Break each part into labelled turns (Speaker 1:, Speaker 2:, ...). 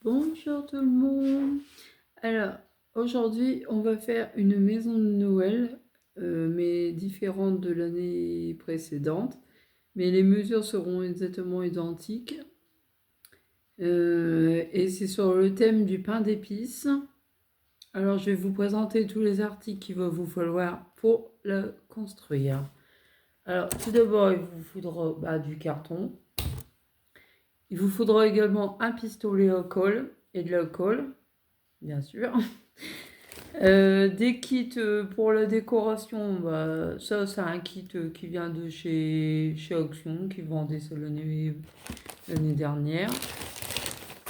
Speaker 1: Bonjour tout le monde. Alors, aujourd'hui, on va faire une maison de Noël, mais différente de l'année précédente. Mais les mesures seront exactement identiques. Et c'est sur le thème du pain d'épices. Alors, je vais vous présenter tous les articles qu'il va vous falloir pour le construire. Alors, tout d'abord, il vous faudra du carton. Il vous faudra également un pistolet à colle et de la colle, bien sûr. Des kits pour la décoration, ça c'est un kit qui vient de chez Auction, qui vendait ça l'année dernière.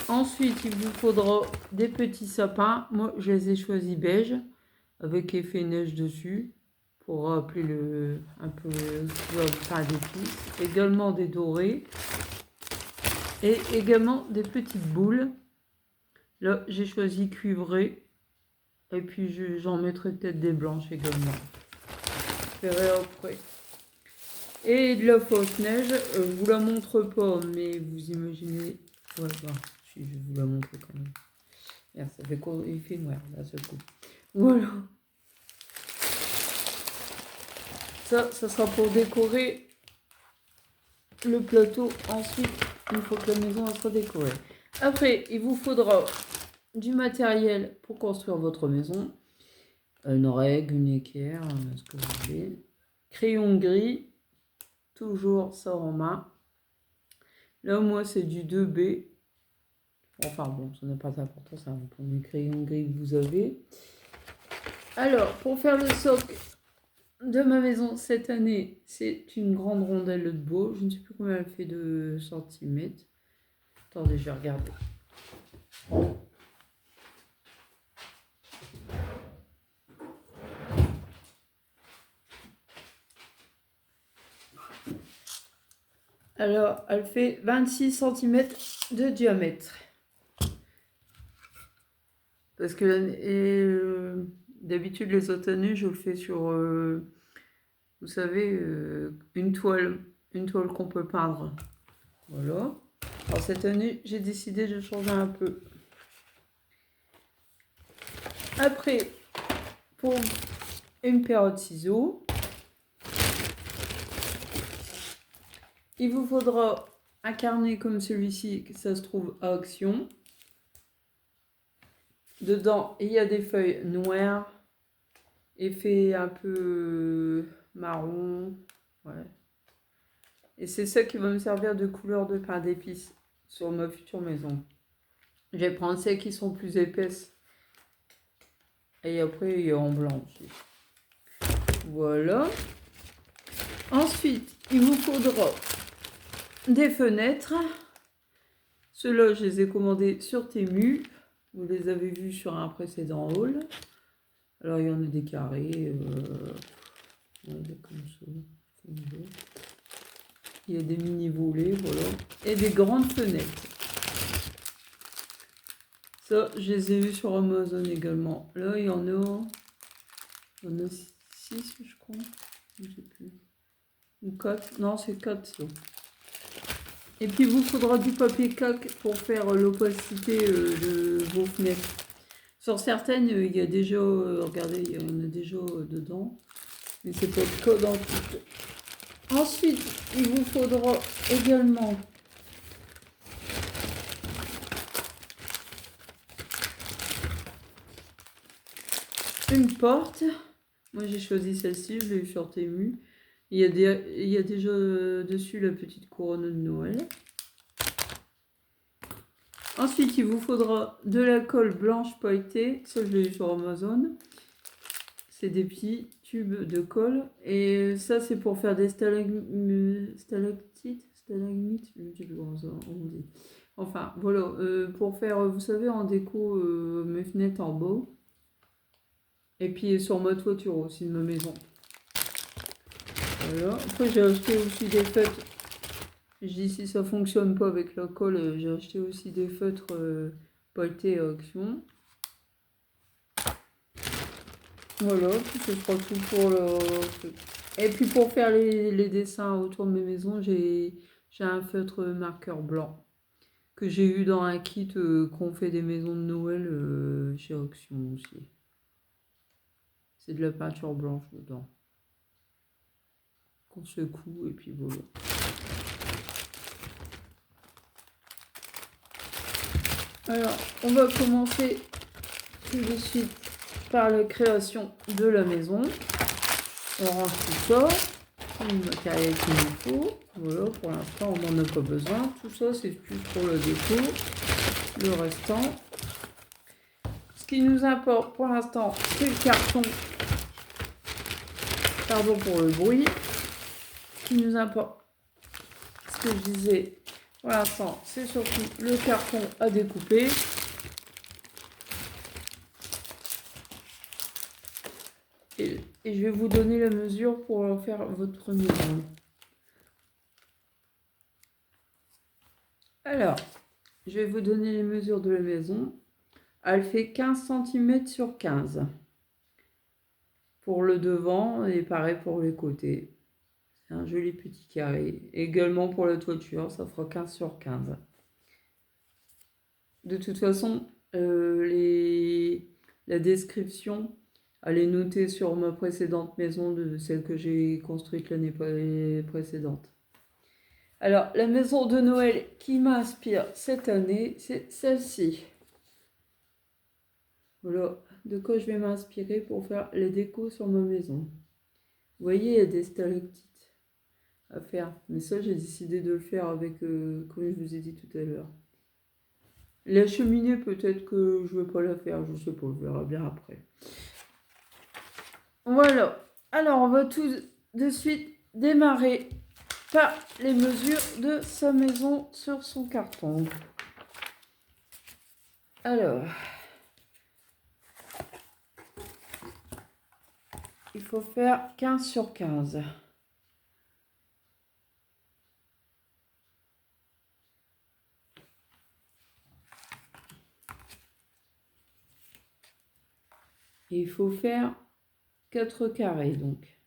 Speaker 1: Ensuite, il vous faudra des petits sapins. Moi, je les ai choisis beige, avec effet neige dessus, pour rappeler un peu le pain d'épices. Également des dorés. Et également des petites boules. Là, j'ai choisi cuivré. Et puis, j'en mettrai peut-être des blanches également. Je verrai après. Et de la fausse neige, je vous la montre pas, mais vous imaginez. Ouais, si je vous la montre quand même. Merde, ça fait quoi? Il fait noir là, ce coup. Voilà. Ça sera pour décorer le plateau ensuite, une fois que la maison sera décorée. Après, il vous faudra du matériel pour construire votre maison. Une règle, une équerre, ce que vous voulez. Crayon gris, toujours ça en main. Là, moi, c'est du 2B. Enfin bon, ça n'a pas d'importance, ça vous prenez le crayon gris que vous avez. Alors, pour faire le socle de ma maison cette année, c'est une grande rondelle de bois. Je ne sais plus combien elle fait de centimètres. Attendez, je vais regarder. Alors, elle fait 26 cm de diamètre. Parce que d'habitude, les autres années, je le fais sur, vous savez, une toile qu'on peut peindre. Voilà. Alors cette année, j'ai décidé de changer un peu. Après, pour une paire de ciseaux, il vous faudra un carnet comme celui-ci, que ça se trouve à Action. Dedans, il y a des feuilles noires, effet un peu marron. Ouais. Et c'est ça qui va me servir de couleur de pain d'épices sur ma future maison. Je vais prendre celles qui sont plus épaisses. Et après, il y a en blanc aussi. Voilà. Ensuite, il vous faudra des fenêtres. Ceux-là, je les ai commandés sur Temu. Vous les avez vus sur un précédent haul. Alors, il y en a des carrés. Comme ça. Il y a des mini volets, voilà. Et des grandes fenêtres. Ça, je les ai vus sur Amazon également. Là, il y en a 6, je crois. Je ne sais plus. Ou 4. Non, c'est 4, ça. Et puis, il vous faudra du papier cac pour faire l'opacité de vos fenêtres. Sur certaines, il y a déjà, regardez, il y en a déjà dedans. Mais c'est pas le cas dans toutes. Ensuite, il vous faudra également une porte. Moi, j'ai choisi celle-ci, je l'ai eu sur Temu. Il y a déjà dessus la petite couronne de Noël. Ensuite, il vous faudra de la colle blanche pailletée. Ça, je l'ai eu sur Amazon. C'est des petits tubes de colle. Et ça, c'est pour faire des stalagmites, je ne sais plus comment on dit. Enfin, voilà. Pour faire, vous savez, en déco, mes fenêtres en bas. Et puis sur ma toiture aussi de ma maison. Voilà. Après, j'ai acheté aussi des feutres. Je dis si ça fonctionne pas avec la colle, j'ai acheté aussi des feutres pailletés à Action. Voilà, puis ce sera tout pour le... Et puis pour faire les dessins autour de mes maisons, j'ai un feutre marqueur blanc. que j'ai eu dans un kit qu'on fait des maisons de Noël chez Auction aussi. C'est de la peinture blanche dedans. Qu'on secoue et puis voilà. Alors, on va commencer tout de suite par la création de la maison. On range tout ça, tout le matériel qu'il nous faut. Voilà, pour l'instant, on n'en a pas besoin. Tout ça, c'est plus pour le déco. Le restant, ce qui nous importe pour l'instant, c'est le carton. Pardon pour le bruit. Ce qui nous importe, ce que je disais pour l'instant, c'est surtout le carton à découper. Et je vais vous donner la mesure pour faire votre maison. Alors, je vais vous donner les mesures de la maison. Elle fait 15 cm sur 15 pour le devant et pareil pour les côtés. C'est un joli petit carré. Également pour la toiture, ça fera 15 sur 15. De toute façon, la description, elle est notée sur ma précédente maison, de celle que j'ai construite l'année précédente. Alors, la maison de Noël qui m'inspire cette année, c'est celle-ci. Voilà de quoi je vais m'inspirer pour faire les décos sur ma maison. Vous voyez, il y a des stalactites à faire. Mais ça, j'ai décidé de le faire avec, comme je vous ai dit tout à l'heure. La cheminée, peut-être que je ne vais pas la faire, je ne sais pas, on verra bien après. Voilà. Alors, on va tout de suite démarrer par les mesures de sa maison sur son carton. Alors, il faut faire 15 sur 15. Et il faut faire 4 carrés, donc.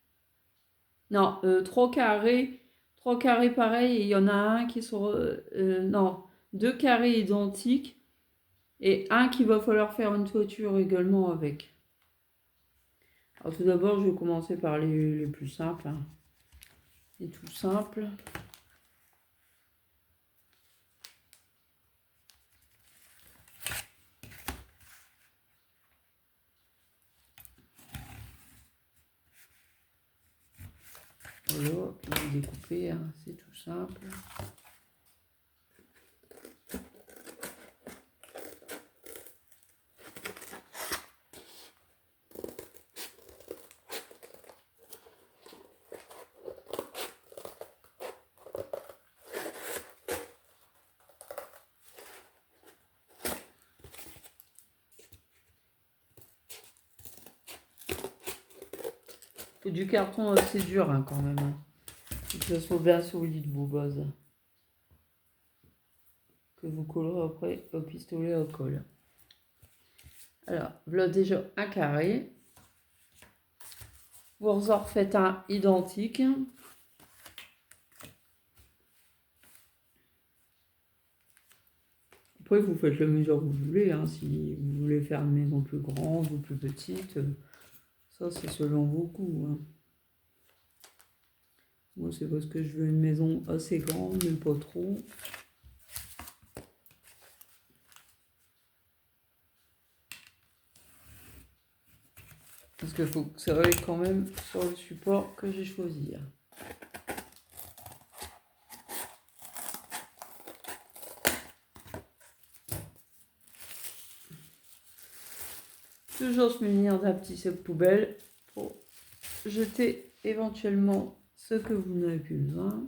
Speaker 1: Non, 3 carrés. 3 carrés pareils, et il y en a un qui sont... non, 2 carrés identiques. Et un qu'il va falloir faire une toiture également avec. Alors tout d'abord, je vais commencer par les plus simples. Hein. Les tout simples. Voilà, puis vous découpez, hein, c'est tout simple. Faut du carton assez dur hein, quand même. Hein. Faut que ça soit bien solide vos bases. Que vous collerez après au pistolet à colle. Alors, voilà déjà un carré. Vous en refaites un identique. Après, vous faites la mesure que vous voulez. Hein, si vous voulez faire une maison plus grande ou plus petite, ça c'est selon vos goûts. Hein. Moi, c'est parce que je veux une maison assez grande, mais pas trop. Parce qu'il faut que ça aille quand même sur le support que j'ai choisi. Toujours se munir d'un petit sac poubelle pour jeter éventuellement ce que vous n'avez plus besoin.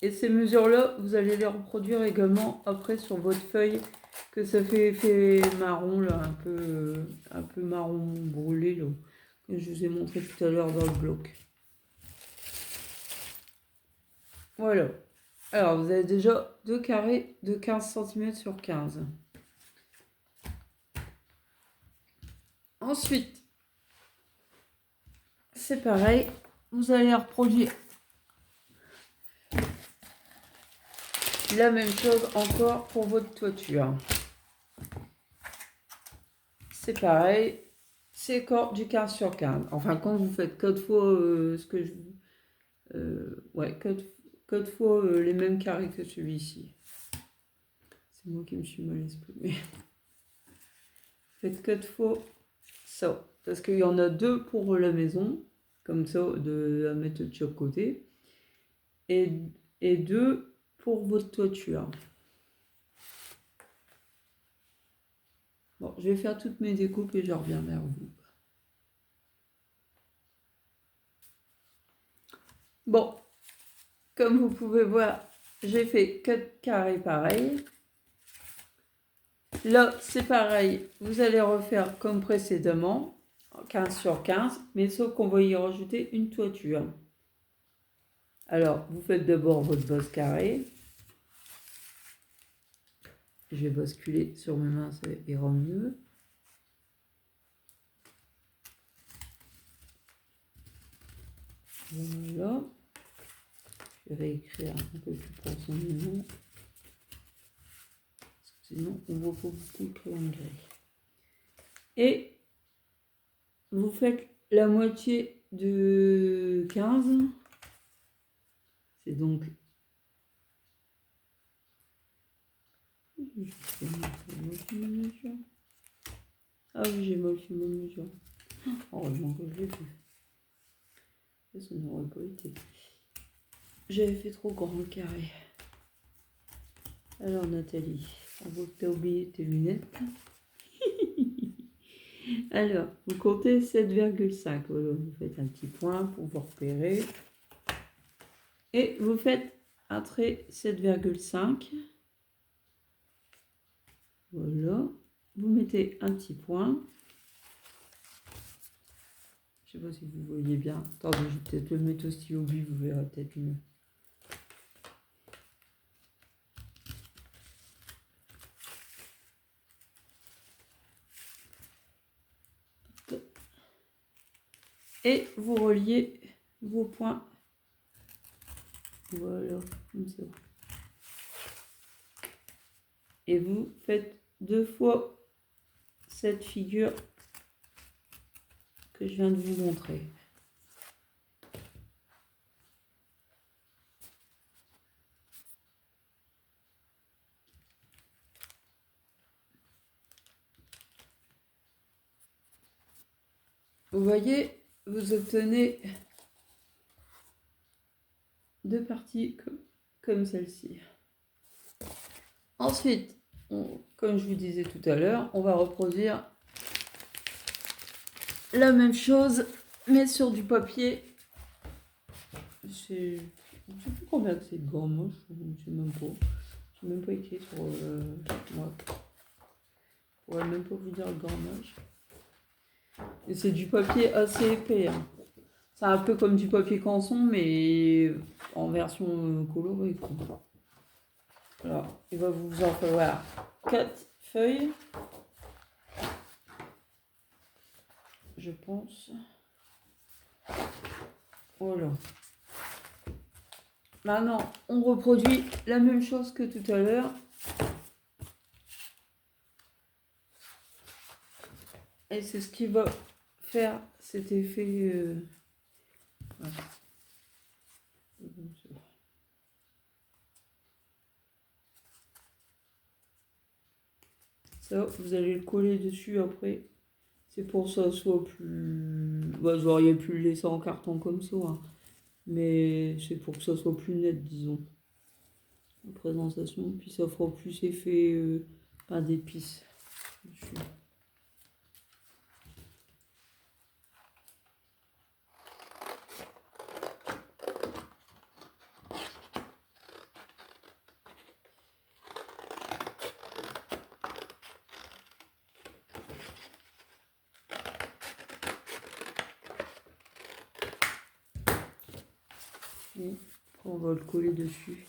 Speaker 1: Et ces mesures-là, vous allez les reproduire également après sur votre feuille, que ça fait effet marron, là, un peu marron brûlé, là, que je vous ai montré tout à l'heure dans le bloc. Voilà. Alors, vous avez déjà 2 carrés de 15 cm sur 15. Ensuite, c'est pareil, vous allez reproduire la même chose encore pour votre toiture. C'est pareil, c'est du 15 sur 15. Enfin, quand vous faites 4 fois ce que je... ouais, 4 fois les mêmes carrés que celui-ci. C'est moi qui me suis mal exprimée. Faites 4 fois ça. Parce qu'il y en a 2 pour la maison, comme ça, à mettre de chaque côté. Et 2 pour votre toiture. Bon, je vais faire toutes mes découpes et je reviens vers vous. Bon, comme vous pouvez voir, j'ai fait 4 carrés pareils. Là, c'est pareil, vous allez refaire comme précédemment, 15 sur 15, mais sauf qu'on va y rajouter une toiture. Alors, vous faites d'abord votre bosse carrée. Je vais basculer sur mes mains, ça ira mieux. Voilà. Je vais réécrire un peu plus profondément. Sinon, on voit pas beaucoup le crayon gris. Et vous faites la moitié de 15. C'est donc... Ah oui, j'ai mal fait ma mesure. Heureusement que je l'ai fait. Ça n'aurait pas été. J'avais fait trop grand le carré. Alors Nathalie, on voit que tu as oublié tes lunettes. Alors, vous comptez 7,5. Voilà, vous faites un petit point pour vous repérer. Et vous faites un trait 7,5. Voilà. Vous mettez un petit point. Je ne sais pas si vous voyez bien. Attendez, je vais peut-être le mettre au stylo bille, vous verrez peut-être mieux. Et vous reliez vos points. Voilà, comme ça. Et vous faites 2 fois cette figure que je viens de vous montrer. Vous voyez, vous obtenez 2 parties comme celle-ci. Ensuite, comme je vous disais tout à l'heure, on va reproduire la même chose, mais sur du papier. Je ne sais plus combien c'est de grammage, je ne sais même pas. Je n'ai même pas écrit sur... moi. Je ne pourrais même pas vous dire le grammage. Et c'est du papier assez épais. Hein. C'est un peu comme du papier canson, mais en version colorée. Quoi. Alors, il va vous en falloir 4 feuilles. Je pense. Voilà. Maintenant, on reproduit la même chose que tout à l'heure. Et c'est ce qui va faire cet effet... Voilà. Ça, vous allez le coller dessus après. C'est pour que ça soit plus... Bah, vous auriez pu le laisser en carton comme ça. Hein. Mais c'est pour que ça soit plus net, disons. La présentation. Puis ça fera plus effet pain d'épices dessus. Et on va le coller dessus.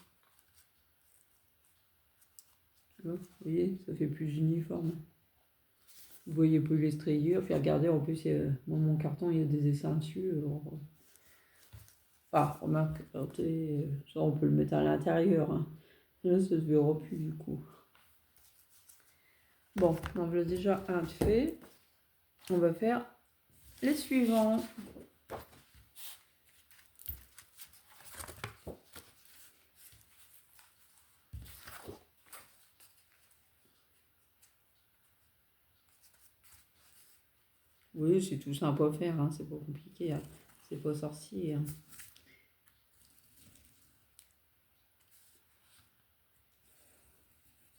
Speaker 1: Là, vous voyez, ça fait plus uniforme. Vous voyez plus les strayures. Puis regardez, en plus, dans mon carton, il y a des dessins dessus. Ah, remarque, ça on peut le mettre à l'intérieur. Hein. Là, ça se verra plus du coup. Bon, on a déjà un de fait. On va faire les suivants. Oui, c'est tout simple à faire, hein. C'est pas compliqué. Hein. C'est pas sorcier. Hein.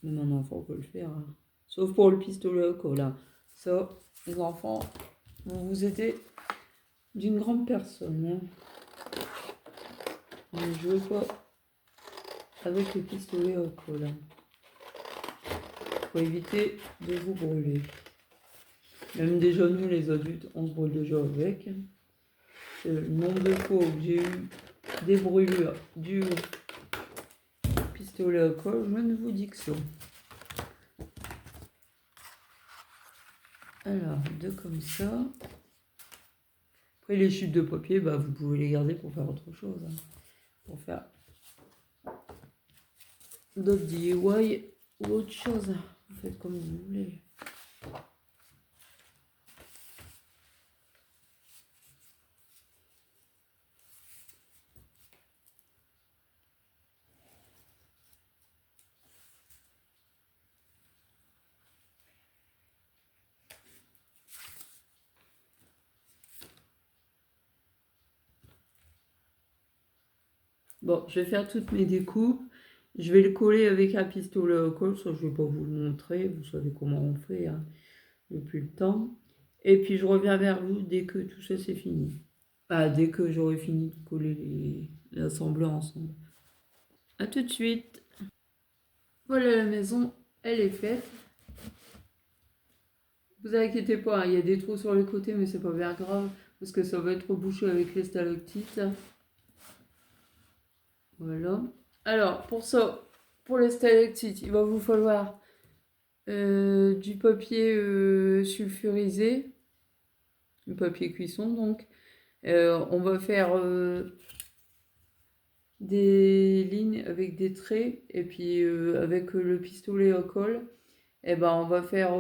Speaker 1: Même un enfant peut le faire. Hein. Sauf pour le pistolet au col. Hein. Ça, les enfants, vous aidez d'une grande personne. Hein. Ne jouez pas avec le pistolet au col. Hein. Pour éviter de vous brûler. Même déjà nous, les adultes, on se brûle déjà avec. Le nombre de fois où j'ai eu des brûlures dues au pistolet à colle, je ne vous dis que ça. Alors, deux comme ça. Après, les chutes de papier, bah, vous pouvez les garder pour faire autre chose. Hein. Pour faire d'autres DIY ou autre chose. Vous faites comme vous voulez. Bon, je vais faire toutes mes découpes. Je vais le coller avec un pistolet à colle. Ça, je ne vais pas vous le montrer. Vous savez comment on fait. Hein. Depuis le temps. Et puis, je reviens vers vous dès que tout ça, c'est fini. Ah, dès que j'aurai fini de coller les assembleurs ensemble. A tout de suite. Voilà, la maison, elle est faite. Vous inquiétez pas, il y a des trous sur les côtés, mais c'est pas bien grave, parce que ça va être rebouché avec les stalactites. Voilà. Alors, pour ça, pour les stalactites, il va vous falloir du papier sulfurisé, du papier cuisson, donc. On va faire des lignes avec des traits, et puis avec le pistolet à colle, et ben on va faire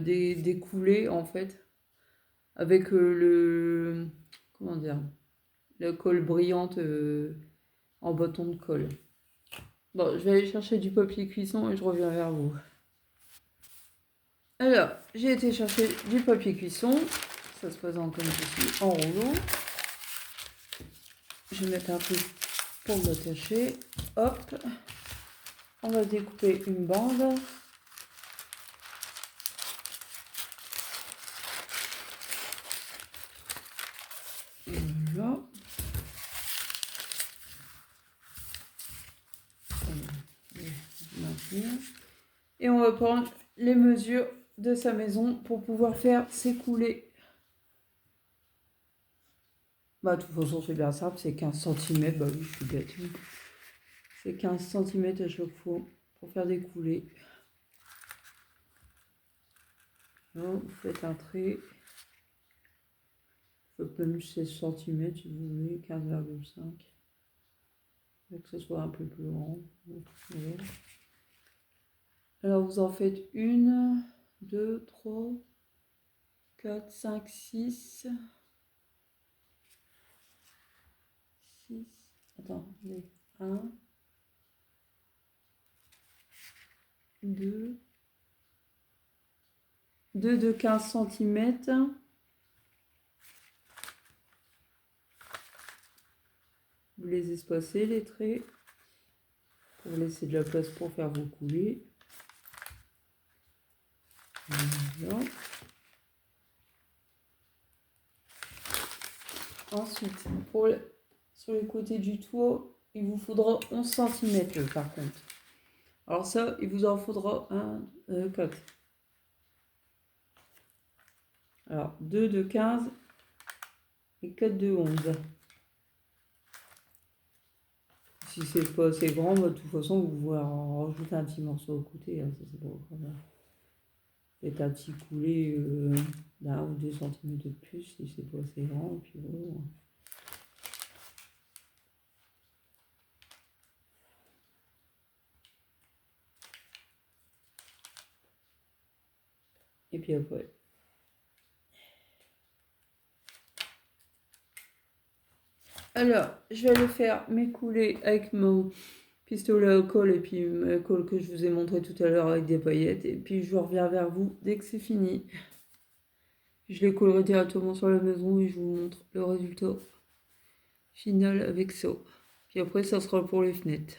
Speaker 1: des coulées en fait, avec le, comment dire, la colle brillante en bâton de colle. Bon, je vais aller chercher du papier cuisson et je reviens vers vous. Alors, j'ai été chercher du papier cuisson. Ça se présente comme ceci en rouleau. Je vais mettre un peu pour l'attacher. Hop. On va découper une bande. Voilà. Et on va prendre les mesures de sa maison pour pouvoir faire ses coulées. Bah, de toute façon, c'est bien simple, c'est 15 cm. Bah oui, je suis bête. C'est 15 cm à chaque fois pour faire des coulées. Là, vous faites un trait. Faites même 16 cm si vous voulez, 15,5. Que ce soit un peu plus grand. Alors, vous en faites 1, 2, 3, 4, 5, 6. 6. Attendez. 1, 2. 2 de 15 cm. Vous les espacez, les traits, pour laisser de la place pour faire vos coulées. Voilà. Ensuite, sur les côtés du toit, il vous faudra 11 cm par contre. Alors ça, il vous en faudra 4. Alors 2 de 15 et 4 de 11. Si c'est pas assez grand, de toute façon, vous pouvez en rajouter un petit morceau au côté. Hein, ça c'est pas grave. peut-être un petit coulé d'un ou 2 centimètres de plus si c'est pas assez grand. Puis voilà. Et puis après. Alors, je vais le faire m'écouler avec mon pistolet à colle et puis ma colle que je vous ai montré tout à l'heure avec des paillettes. Et puis je reviens vers vous dès que c'est fini. Je les collerai directement sur la maison et je vous montre le résultat final avec ça. Puis après, ça sera pour les fenêtres.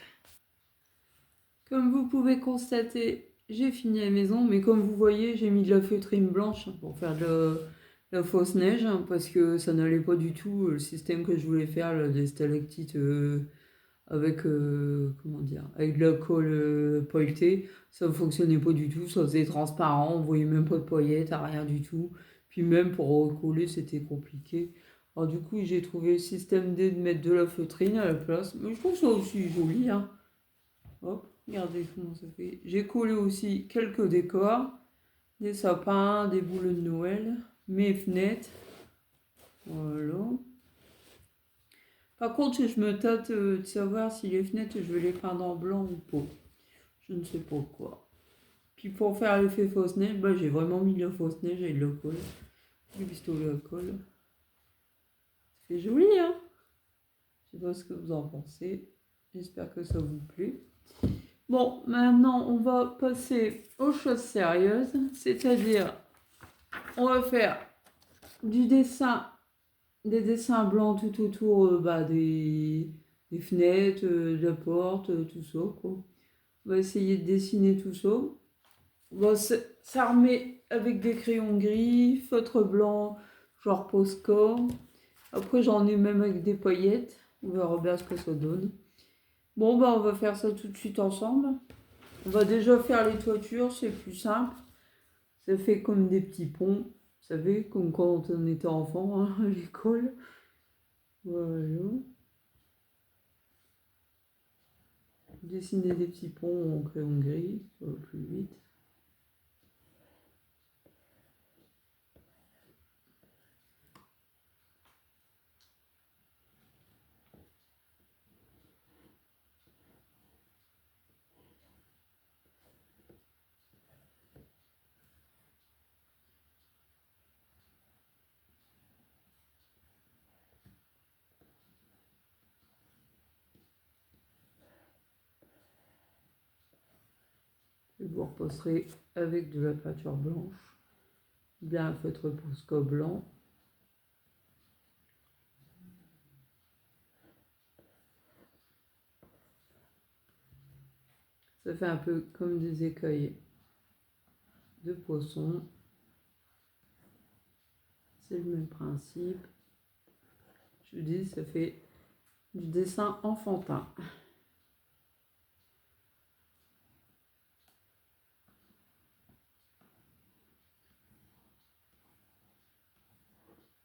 Speaker 1: Comme vous pouvez constater, j'ai fini la maison, mais comme vous voyez, j'ai mis de la feutrine blanche pour faire de la fausse neige, parce que ça n'allait pas du tout, le système que je voulais faire, là, des stalactites avec, comment dire, avec de la colle pailletée, ça ne fonctionnait pas du tout, ça faisait transparent, on voyait même pas de paillettes, rien du tout. Puis même pour recoller, c'était compliqué. Alors du coup, j'ai trouvé le système D de mettre de la feutrine à la place, mais je trouve ça aussi joli, hein. Hop, regardez comment ça fait. J'ai collé aussi quelques décors, des sapins, des boules de Noël, mes fenêtres. Voilà. Par contre, je me tâte de savoir si les fenêtres, je vais les peindre en blanc ou pas. Je ne sais pas quoi. Puis pour faire l'effet fausse neige, bah, j'ai vraiment mis de la fausse neige avec de la colle. Du pistolet à colle. Ça fait joli, hein? Je sais pas ce que vous en pensez. J'espère que ça vous plaît. Bon, maintenant, on va passer aux choses sérieuses. C'est-à-dire, on va faire du dessin, des dessins blancs tout autour des fenêtres, de la porte, tout ça, quoi. On va essayer de dessiner tout ça. On va s'armer avec des crayons gris, feutre blanc, genre Posca. Après, j'en ai même avec des paillettes. On verra bien ce que ça donne. Bon, bah, on va faire ça tout de suite ensemble. On va déjà faire les toitures, c'est plus simple. Ça fait comme des petits ponts. Vous savez, comme quand on était enfant, hein, à l'école. Voilà. Dessiner des petits ponts en crayon gris, ça va plus vite. Je vous repasserai avec de la peinture blanche, bien un feutre Posca blanc. Ça fait un peu comme des écailles de poisson. C'est le même principe. Je vous dis, ça fait du dessin enfantin.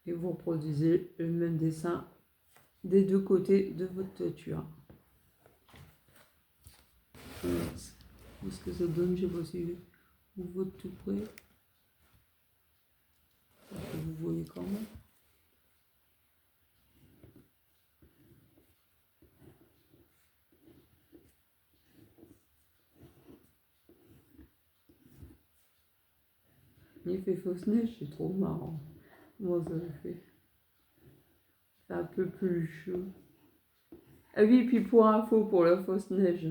Speaker 1: Et vous reproduisez le même dessin des deux côtés de votre toiture. Qu'est-ce que ça donne? Je sais pas si vous voyez tout près. Vous voyez quand même. Il fait fausse neige, c'est trop marrant. Moi, ça le fait. C'est un peu plus chaud. Ah oui, puis pour info, pour la fausse neige,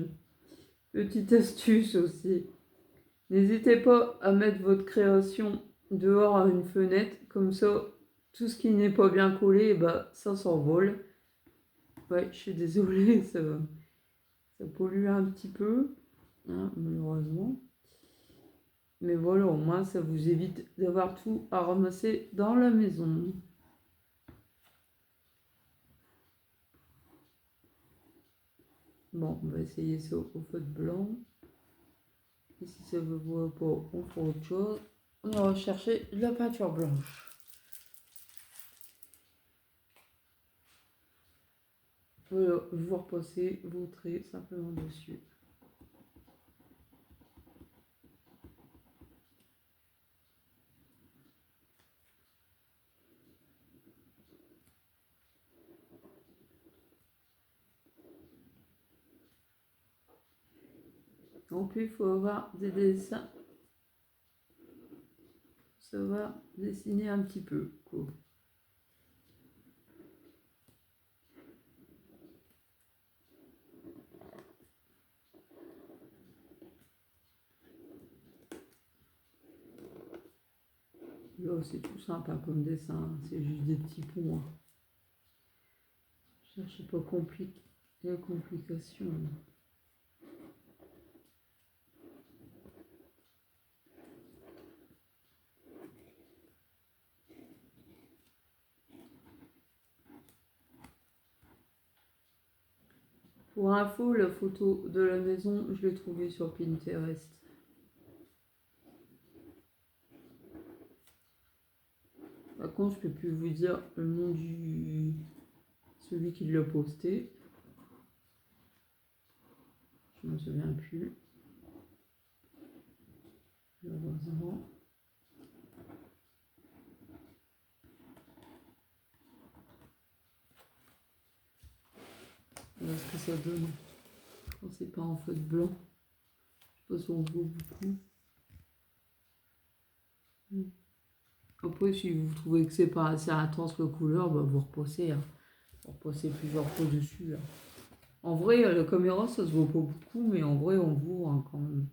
Speaker 1: petite astuce aussi. N'hésitez pas à mettre votre création dehors à une fenêtre, comme ça, tout ce qui n'est pas bien collé, bah, ça s'envole. Ouais, je suis désolée, ça pollue un petit peu, hein, malheureusement. Mais voilà, au moins, ça vous évite d'avoir tout à ramasser dans la maison. Bon, on va essayer ça au feutre blanc. Et si ça ne voit pas, on fera autre chose. On va chercher de la peinture blanche. Voilà, vous repassez vos traits simplement dessus. En plus, il faut avoir des dessins. Ça va dessiner un petit peu, quoi. Là, c'est tout simple hein, comme dessin, c'est juste des petits points. Je cherche pas compliqué, la complication. Pour info, la photo de la maison, je l'ai trouvée sur Pinterest. Par contre, je peux plus vous dire le nom du celui qui l'a posté. Je me souviens plus. Malheureusement. Voilà ce que ça donne quand c'est pas en feutre blanc. Je sais pas si on voit beaucoup. Après, si vous trouvez que c'est pas assez intense la couleur, bah, vous repassez. Hein. Vous repassez plusieurs fois dessus. Là. En vrai, la caméra, ça se voit pas beaucoup, mais en vrai, on voit hein, quand même.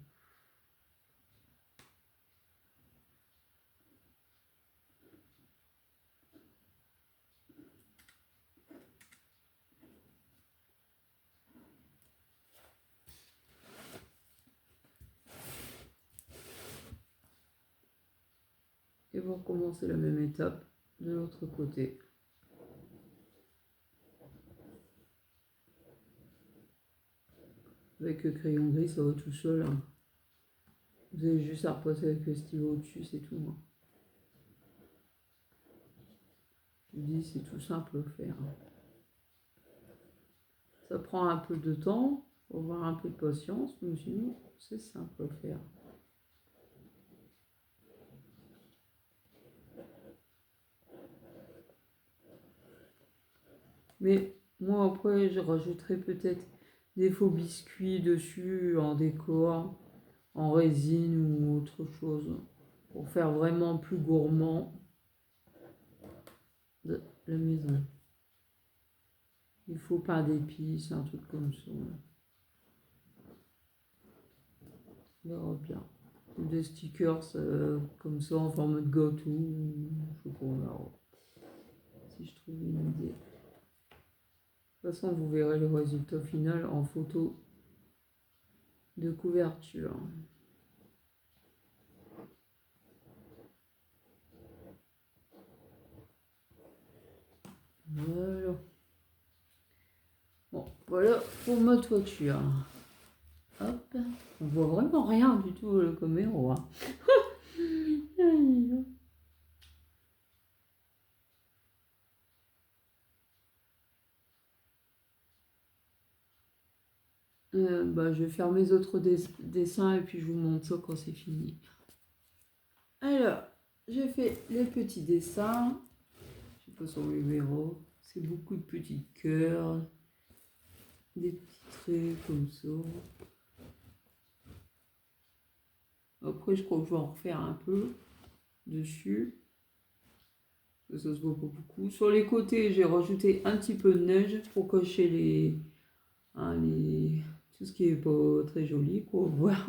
Speaker 1: Et vous recommencez la même étape de l'autre côté. Avec le crayon gris, ça va tout seul. Hein. Vous avez juste à repasser avec le stylo au-dessus, c'est tout. Hein. Je vous dis, c'est tout simple à faire. Hein. Ça prend un peu de temps, il faut avoir un peu de patience, mais sinon, c'est simple à faire. Mais moi, après, je rajouterai peut-être des faux biscuits dessus en décor, en résine ou autre chose, pour faire vraiment plus gourmand de la maison. Il faut pain d'épices, un truc comme ça. On verra bien. Ou des stickers comme ça en forme de gâteau. Je sais pas, on verra. Si je trouve une idée. De toute façon, vous verrez le résultat final en photo de couverture. Voilà. Bon, voilà pour ma toiture. Hop. On voit vraiment rien du tout le caméra. Bah, je vais faire mes autres dessins et puis je vous montre ça quand c'est fini. Alors, j'ai fait les petits dessins. Je sais pas si on les verra. C'est beaucoup de petits cœurs. Des petits traits comme ça. Après, je crois que je vais en refaire un peu dessus. Ça se voit pas beaucoup. Sur les côtés, j'ai rajouté un petit peu de neige pour cocher tout ce qui est pas très joli, quoi. Voilà.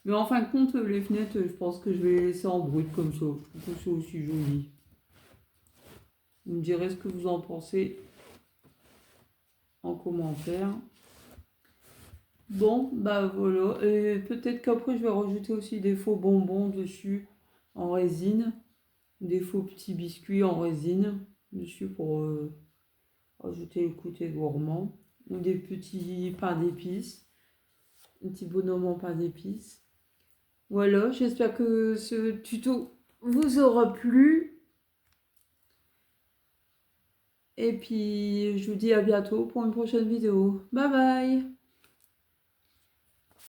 Speaker 1: Mais en fin de compte, les fenêtres, je pense que je vais les laisser en brut comme ça. Je trouve que c'est aussi joli. Vous me direz ce que vous en pensez en commentaire. Bon, bah voilà. Et peut-être qu'après, je vais rajouter aussi des faux bonbons dessus en résine. Des faux petits biscuits en résine dessus pour rajouter le côté gourmand. Ou des petits pains d'épices. Un petit bonhomme en pain d'épices. Voilà, j'espère que ce tuto vous aura plu. Et puis, je vous dis à bientôt pour une prochaine vidéo. Bye bye!